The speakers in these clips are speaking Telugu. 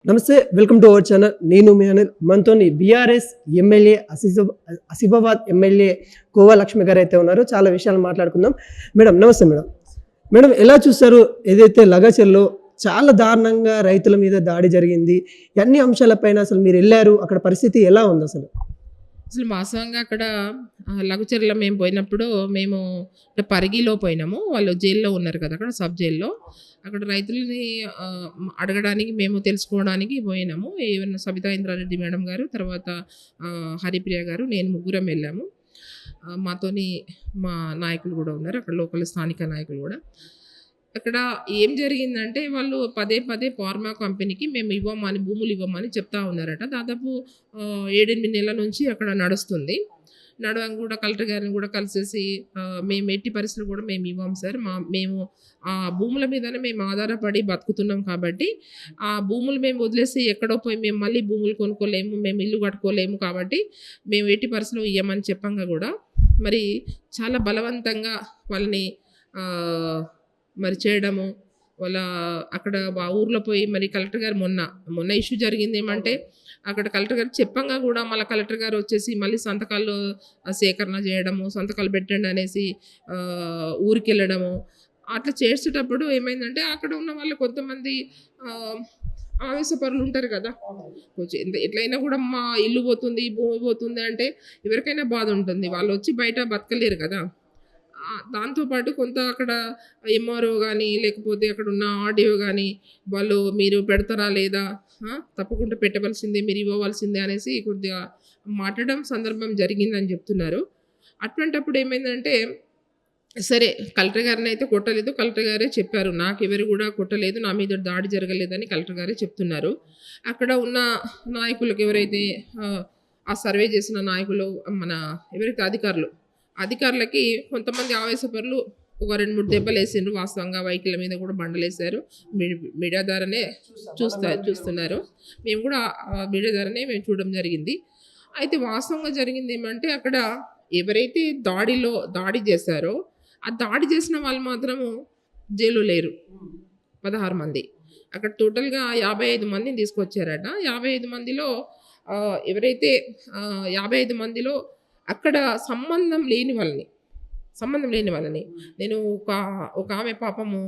నమస్తే, వెల్కమ్ టు అవర్ ఛానల్. నేను మీ అనిల్. మనతోని బీఆర్ఎస్ ఎమ్మెల్యే ఆసిఫాబాద్ ఎమ్మెల్యే కోవా లక్ష్మి గారు అయితే ఉన్నారు. చాలా విషయాలు మాట్లాడుకుందాం. మేడం నమస్తే. మేడం ఎలా చూస్తారు? ఏదైతే లగచర్లో చాలా దారుణంగా రైతుల మీద దాడి జరిగింది, అన్ని అంశాలపైన అసలు మీరు వెళ్ళారు, అక్కడ పరిస్థితి ఎలా ఉంది అసలు? వాస్తవంగా అక్కడ లఘుచర్ల మేము పోయినప్పుడు మేము పరిగిలో పోయినాము. వాళ్ళు జైల్లో ఉన్నారు కదా, అక్కడ సబ్ జైల్లో. అక్కడ రైతులని అడగడానికి మేము తెలుసుకోవడానికి పోయినాము. ఏమన్నా సబితా ఇంద్రారెడ్డి మేడం గారు, తర్వాత హరిప్రియ గారు, నేను ముగ్గురం వెళ్ళాము. మాతోని మా నాయకులు కూడా ఉన్నారు, అక్కడ లోకల్ స్థానిక నాయకులు కూడా. అక్కడ ఏం జరిగిందంటే వాళ్ళు పదే ఫార్మా కంపెనీకి మేము భూములు ఇవ్వమని చెప్తా ఉన్నారట. దాదాపు 7-8 నెలల నుంచి అక్కడ నడుస్తుంది. నడవం కూడా కలెక్టర్ గారిని కూడా కలిసేసి మేము ఎట్టి పరిస్థితులు కూడా మేము ఇవ్వం సార్, మేము ఆ భూముల మీదనే మేము ఆధారపడి బతుకుతున్నాం కాబట్టి ఆ భూములు మేము వదిలేసి ఎక్కడో పోయి మేము మళ్ళీ భూములు కొనుక్కోలేము, మేము ఇల్లు కట్టుకోలేము, కాబట్టి మేము ఎట్టి పరిస్థితులు ఇవ్వమని చెప్పంగా కూడా మరి చాలా బలవంతంగా వాళ్ళని మరి చేయడము, వాళ్ళ అక్కడ ఊర్లో పోయి మరి కలెక్టర్ గారు మొన్న ఇష్యూ జరిగింది ఏమంటే అక్కడ కలెక్టర్ గారు చెప్పంగా కూడా మళ్ళీ కలెక్టర్ గారు వచ్చేసి మళ్ళీ సంతకాలు సేకరణ చేయడము, సంతకాలు పెట్టండి అనేసి ఊరికి వెళ్ళడము. అట్లా చేసేటప్పుడు ఏమైందంటే అక్కడ ఉన్న వాళ్ళు కొంతమంది ఆవేశపరులు ఉంటారు కదా, కొంచెం ఎట్లయినా కూడా మా ఇల్లు పోతుంది, భూమి పోతుంది అంటే ఎవరికైనా బాధ ఉంటుంది. వాళ్ళు వచ్చి బయట బతకలేరు కదా. దాంతోపాటు కొంత అక్కడ ఎంఆర్ఓ కానీ లేకపోతే అక్కడ ఉన్న ఆడియో కానీ వాళ్ళు మీరు పెడతారా లేదా, తప్పకుండా పెట్టవలసిందే, మీరు ఇవ్వవలసిందే అనేసి కొద్దిగా మాట్లాడడం సందర్భం జరిగిందని చెప్తున్నారు. అటువంటప్పుడు ఏమైందంటే సరే కలెక్టర్ గారిని అయితే కొట్టలేదు, కలెక్టర్ గారే చెప్పారు, నాకు ఎవరు కూడా కొట్టలేదు, నా మీద దాడి జరగలేదని కలెక్టర్ గారే చెప్తున్నారు. అక్కడ ఉన్న నాయకులకు ఎవరైతే ఆ సర్వే చేసిన నాయకులు మన ఎవరైతే అధికారులకి కొంతమంది ఆవేశపరులు ఒక 2-3 దెబ్బలు వేసిండ్రు. వాస్తవంగా వెహికల్ మీద కూడా బండలేశారు. మీడియా ద్వారానే చూస్తున్నారు. మేము కూడా మీడియా ద్వారానే మేము చూడడం జరిగింది. అయితే వాస్తవంగా జరిగింది ఏమంటే అక్కడ ఎవరైతే దాడి చేశారో ఆ దాడి చేసిన వాళ్ళు మాత్రము జైలు లేరు. 16 మంది అక్కడ టోటల్గా 55 మందిని తీసుకొచ్చారట. 55 మందిలో ఎవరైతే 55 మందిలో అక్కడ సంబంధం లేని వాళ్ళని నేను ఒక ఆమె పాపము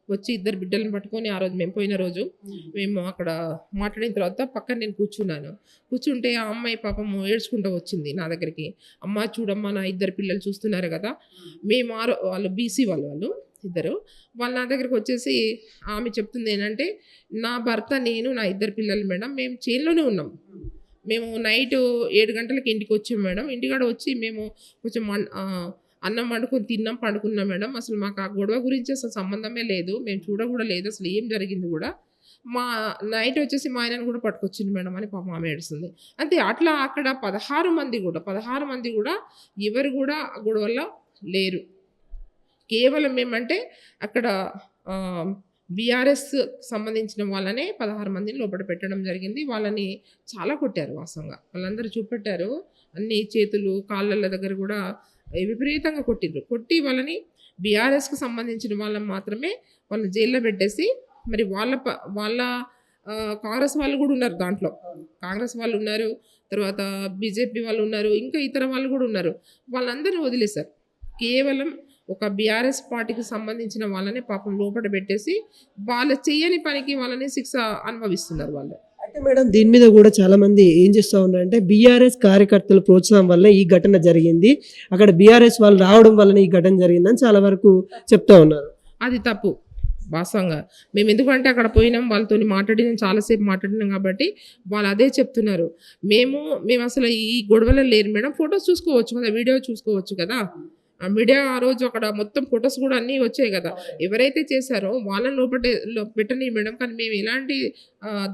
వచ్చి 2 బిడ్డలను పట్టుకొని ఆ రోజు మేము పోయిన రోజు మేము అక్కడ మాట్లాడిన తర్వాత పక్కన నేను కూర్చుంటే ఆ అమ్మాయి పాపము ఏడ్చుకుంటూ వచ్చింది నా దగ్గరికి. అమ్మ చూడమ్మా, నా 2 పిల్లలు చూస్తున్నారు కదా, మేము వాళ్ళు బీసీ వాళ్ళు ఇద్దరు, వాళ్ళు నా దగ్గరికి వచ్చేసి ఆమె చెప్తుంది ఏంటంటే, నా భర్త, నేను, నా 2 పిల్లలు మేడం మేము చేనులోనే ఉన్నాం. మేము నైట్ 7 గంటలకి ఇంటికి వచ్చాం మేడం. ఇంటికాడ వచ్చి మేము కొంచెం అన్నం వండుకొని తిన్నాం, పడుకున్నాం మేడం. అసలు మాకు ఆ గొడవ గురించి అసలు సంబంధమే లేదు, మేము కూడా లేదు, అసలు ఏం జరిగింది కూడా. మా నైట్ వచ్చేసి మా ఆయనను కూడా పట్టుకొచ్చింది మేడం అని పాపం ఆమె ఏడుస్తుంది. అంతే. అట్లా అక్కడ 16 మంది కూడా ఎవరు కూడా ఆ గొడవల్లో లేరు. కేవలం ఏమంటే అక్కడ బీఆర్ఎస్ సంబంధించిన వాళ్ళనే 16 మందిని లోపల పెట్టడం జరిగింది. వాళ్ళని చాలా కొట్టారు. వాస్తవంగా వాళ్ళందరూ చూపెట్టారు, అన్ని చేతులు కాళ్ళ దగ్గర కూడా విపరీతంగా కొట్టి వాళ్ళని బీఆర్ఎస్కి సంబంధించిన వాళ్ళని మాత్రమే వాళ్ళని జైల్లో పెట్టేసి మరి వాళ్ళ కాంగ్రెస్ వాళ్ళు కూడా ఉన్నారు, దాంట్లో కాంగ్రెస్ వాళ్ళు ఉన్నారు, తర్వాత బీజేపీ వాళ్ళు ఉన్నారు, ఇంకా ఇతర వాళ్ళు కూడా ఉన్నారు. వాళ్ళందరినీ వదిలేశారు. కేవలం ఒక బీఆర్ఎస్ పార్టీకి సంబంధించిన వాళ్ళని పాపం లోపల పెట్టేసి వాళ్ళ చెయ్యని పనికి వాళ్ళని శిక్ష అనుభవిస్తున్నారు వాళ్ళు. అయితే మేడం దీని మీద కూడా చాలా మంది ఏం చేస్తూ ఉన్నారంటే బీఆర్ఎస్ కార్యకర్తల ప్రోత్సాహం వల్ల ఈ ఘటన జరిగింది, అక్కడ బీఆర్ఎస్ వాళ్ళు రావడం వల్ల ఈ ఘటన జరిగిందని చాలా వరకు చెప్తా ఉన్నారు. అది తప్పు. వాస్తవంగా మేము ఎందుకంటే అక్కడ పోయినాం, వాళ్ళతో చాలాసేపు మాట్లాడినాం కాబట్టి వాళ్ళు అదే చెప్తున్నారు. మేము అసలు ఈ గొడవలో లేరు మేడం, ఫొటోస్ చూసుకోవచ్చు కదా, వీడియో చూసుకోవచ్చు కదా. ఆ మీడియా ఆ రోజు అక్కడ మొత్తం ఫొటోస్ కూడా అన్నీ వచ్చాయి కదా. ఎవరైతే చేశారో వాళ్ళని పెట్టని మేడం, కానీ మేము ఎలాంటి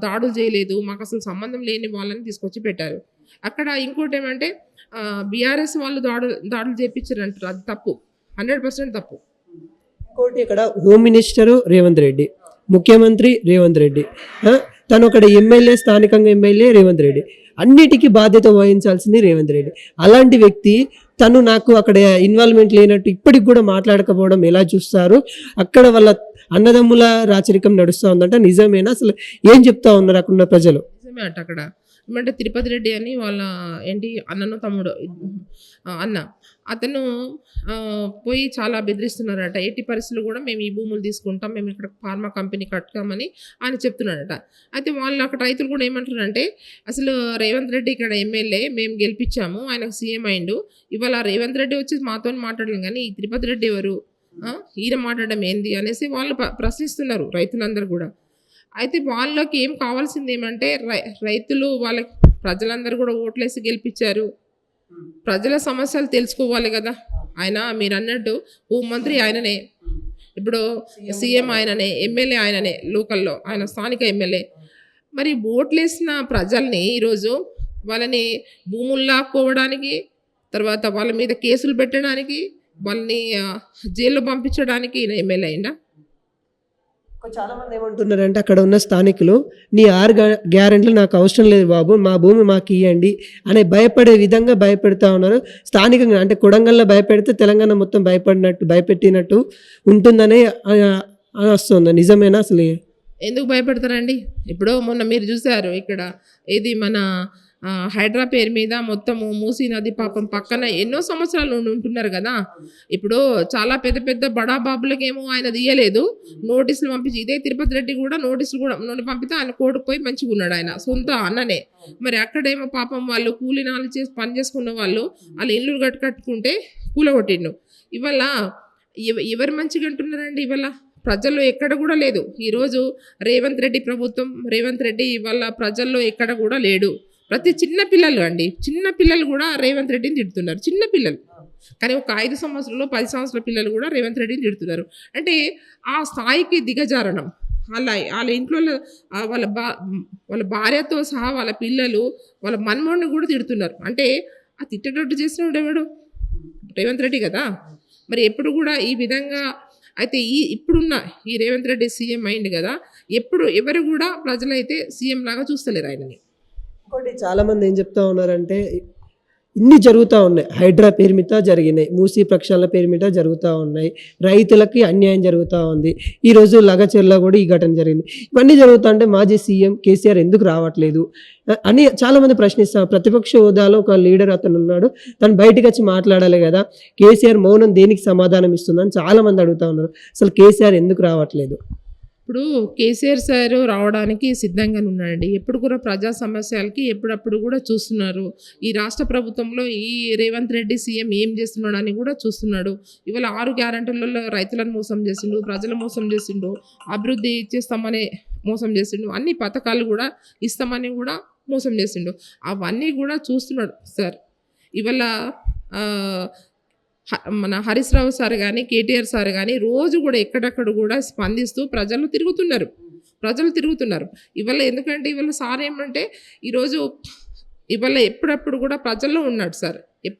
దాడులు చేయలేదు, మాకు అసలు సంబంధం లేని వాళ్ళని తీసుకొచ్చి పెట్టారు. అక్కడ ఇంకోటి ఏమంటే బీఆర్ఎస్ వాళ్ళు దాడులు చేయించారు అంటారు, అది తప్పు, 100% తప్పు. ఇంకోటి ఇక్కడ హోమ్ మినిస్టరు రేవంత్ రెడ్డి, ముఖ్యమంత్రి రేవంత్ రెడ్డి, తను అక్కడ ఎమ్మెల్యే, స్థానికంగా ఎమ్మెల్యే రేవంత్ రెడ్డి, అన్నిటికీ బాధ్యత వహించాల్సింది రేవంత్ రెడ్డి. అలాంటి వ్యక్తి తను నాకు అక్కడ ఇన్వాల్వ్మెంట్ లేనట్టు ఇప్పటికి కూడా మాట్లాడకపోవడం ఎలా చూస్తారు? అక్కడ వాళ్ళ అన్నదమ్ముల రాచరికం నడుస్తూ ఉందంటే నిజమేనా? అసలు ఏం చెప్తా ఉన్నారు అక్కడున్న ప్రజలు? నిజమే అట అక్కడ. ఏమంటే తిరుపతి రెడ్డి అని వాళ్ళ ఏంటి అన్ననో తమ్ముడో అన్న. అతను పోయి చాలా బెదిరిస్తున్నారట. ఎట్టి పరిస్థితుల్లో గూడా మేము ఈ భూములు తీసుకుంటాం. మేము ఇక్కడ ఫార్మా కంపెనీ కడతామని ఆయన చెప్తున్నాడట. అయితే వాళ్ళు అక్కడ రైతులు కూడా ఏమంటున్నారంటే, అసలు రేవంత్ రెడ్డి ఇక్కడ ఎమ్మెల్యే మేము గెలిపించాము. ఆయనకు సీఎం అయిండు. ఇవాళ రేవంత్ రెడ్డి వచ్చి మాతోని మాట్లాడలేం గానీ, ఈ తిరుపతి రెడ్డి ఎవరు? ఈయన మాట్లాడడం ఏంది? అనేసి వాళ్ళు ప్రశ్నిస్తున్నారు రైతులందరూ గూడా. అయితే వాళ్ళకి ఏం కావాల్సింది ఏమంటే రైతులు వాళ్ళకి ప్రజలందరూ కూడా ఓట్లేసి గెలిపించారు. ప్రజల సమస్యలు తెలుసుకోవాలి కదా. ఆయన మీరన్నట్టు హోంమంత్రి ఆయననే, ఇప్పుడు సీఎం ఆయననే, ఎమ్మెల్యే ఆయననే, లోకల్లో ఆయన స్థానిక ఎమ్మెల్యే. మరి ఓట్లేసిన ప్రజల్ని ఈరోజు వాళ్ళని భూములు లాక్కోవడానికి, తర్వాత వాళ్ళ మీద కేసులు పెట్టడానికి, వాళ్ళని జైల్లో పంపించడానికి ఈయన ఎమ్మెల్యే అయిందా? చాలా మంది ఏమంటున్నారంటే అక్కడ ఉన్న స్థానికులు, నీ 6 గ్యారెంట్లు నాకు అవసరం లేదు బాబు, మా భూమి మాకు ఇవ్వండి అనే భయపడే విధంగా భయపెడతా ఉన్నారు. స్థానికంగా అంటే కొడంగల్లో భయపెడితే తెలంగాణ మొత్తం భయపెట్టినట్టు ఉంటుందని అని వస్తుంది. నిజమేనా అసలు? ఎందుకు భయపెడతారండి? ఇప్పుడు మొన్న మీరు చూసారు ఇక్కడ ఇది మన హైడ్రా పేరు మీద మొత్తము మూసీ నది పాపం పక్కన ఎన్నో సంవత్సరాలు ఉంటున్నారు కదా. ఇప్పుడు చాలా పెద్ద పెద్ద బడా బాబులకేమో ఆయన తీయలేదు, నోటీసులు పంపించి. ఇదే తిరుపతి రెడ్డి కూడా నోటీసులు కూడా పంపితే ఆయన కోర్టుకు పోయి మంచిగా ఉన్నాడు, ఆయన సొంత అన్ననే. మరి అక్కడేమో పాపం వాళ్ళు కూలీనాలు చేసి పని చేసుకున్న వాళ్ళు ఇల్లు కట్టుకుంటే కూలగొట్టిండు. ఇవాళ ఎవరు మంచిగా అంటున్నారండి? ఇవాళ ప్రజల్లో ఎక్కడ కూడా లేదు. ఈరోజు రేవంత్ రెడ్డి ప్రభుత్వం, రేవంత్ రెడ్డి ఇవాళ ప్రజల్లో ఎక్కడ కూడా లేడు. ప్రతి చిన్న పిల్లలు అండి, చిన్న పిల్లలు కూడా రేవంత్ రెడ్డిని తిడుతున్నారు, చిన్న పిల్లలు. కానీ ఒక 5 సంవత్సరాలు 10 సంవత్సరాల పిల్లలు కూడా రేవంత్ రెడ్డిని తిడుతున్నారు. అంటే ఆ స్థాయికి దిగజారడం. వాళ్ళ ఇంట్లో వాళ్ళ భార్యతో సహా వాళ్ళ పిల్లలు, వాళ్ళ మన్మోడిని కూడా తిడుతున్నారు. అంటే ఆ తిట్టేటట్టు చేసినప్పుడు ఎవడు? రేవంత్ రెడ్డి కదా. మరి ఎప్పుడు కూడా ఈ విధంగా అయితే ఇప్పుడున్న ఈ రేవంత్ రెడ్డి సీఎం అయింది కదా, ఎవరు కూడా ప్రజలైతే సీఎం లాగా చూస్తలేరు ఆయనని. ఇంకోటి చాలామంది ఏం చెప్తా ఉన్నారంటే, ఇన్ని జరుగుతూ ఉన్నాయి, హైడ్రా పేరు మీద జరిగినాయి, మూసీ ప్రక్షాళన పేరు మీద జరుగుతూ ఉన్నాయి, రైతులకి అన్యాయం జరుగుతూ ఉంది. ఈరోజు లగచెర్లో కూడా ఈ ఘటన జరిగింది. ఇవన్నీ జరుగుతూ ఉంటే మాజీ సీఎం కేసీఆర్ ఎందుకు రావట్లేదు అని చాలామంది ప్రశ్నిస్తారు. ప్రతిపక్ష హోదాలో ఒక లీడర్ అతను ఉన్నాడు, తను బయటకు వచ్చి మాట్లాడాలి కదా, కేసీఆర్ మౌనం దేనికి సమాధానం ఇస్తుందని చాలామంది అడుగుతూ ఉన్నారు. అసలు కేసీఆర్ ఎందుకు రావట్లేదు? ఇప్పుడు కేసీఆర్ సార్ రావడానికి సిద్ధంగానే ఉన్నాడండి. ఎప్పుడు కూడా ప్రజా సమస్యలకి ఎప్పుడప్పుడు కూడా చూస్తున్నారు. ఈ రాష్ట్ర ప్రభుత్వంలో ఈ రేవంత్ రెడ్డి సీఎం ఏం చేస్తున్నాడు అని కూడా చూస్తున్నాడు. ఇవాళ 6 గ్యారెంటీలలో రైతులను మోసం చేసిండు, ప్రజలు మోసం చేసిండు, అభివృద్ధి ఇచ్చేస్తామని మోసం చేసిండు, అన్ని పథకాలు కూడా ఇస్తామని కూడా మోసం చేసిండు. అవన్నీ కూడా చూస్తున్నాడు సార్. ఇవాళ మన హరీష్ రావు సార్ కానీ, కేటీఆర్ సార్ కానీ రోజు కూడా ఎక్కడెక్కడ కూడా స్పందిస్తూ ప్రజలు తిరుగుతున్నారు. ఇవాళ ఎందుకంటే ఇవాళ సార్ ఏమంటే ఈరోజు ఇవాళ ఎప్పుడప్పుడు కూడా ప్రజల్లో ఉన్నాడు సార్.